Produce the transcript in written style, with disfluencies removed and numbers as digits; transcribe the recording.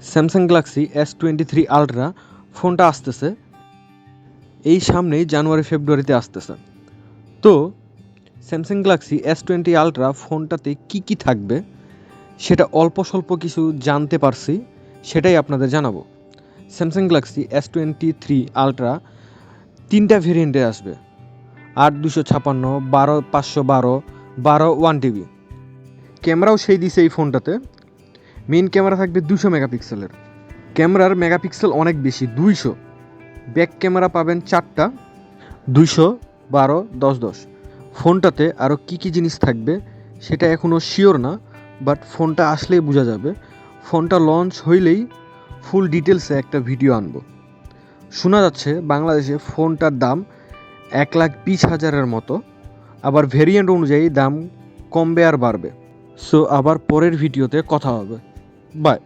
Samsung Galaxy S23 ultra ফোনটা আসতেছে এই সামনেই জানুয়ারি ফেব্রুয়ারিতে আসতেছে। তো স্যামসাং গ্যালাক্সি S20 আলট্রা ফোনটাতে কি থাকবে সেটা অল্প স্বল্প কিছু জানতে পারছি, সেটাই আপনাদের জানাবো। স্যামসাং গ্যালাক্সি S23 আলট্রা 3টা ভেরিয়েন্টে আসবে, 8/256, 12/512, 12/1TB। ক্যামেরাও সেই দিছে এই ফোনটাতে। মেইন ক্যামেরা থাকবে 200 মেগাপিক্সেলের। ক্যামেরার মেগাপিক্সেল অনেক বেশি, 200। ব্যাক ক্যামেরা পাবেন 4টা, 200, 12, 10, 10। ফোনটাতে আরও কী জিনিস থাকবে সেটা এখনও শিওর না, বাট ফোনটা আসলেই বোঝা যাবে। ফোনটা লঞ্চ হইলেই ফুল ডিটেলসে একটা ভিডিও আনবো। শোনা যাচ্ছে বাংলাদেশে ফোনটার দাম 1,20,000-এর মতো, আবার ভেরিয়েন্ট অনুযায়ী দাম কমবে আর বাড়বে। সো আবার পরের ভিডিওতে কথা হবে। বাই।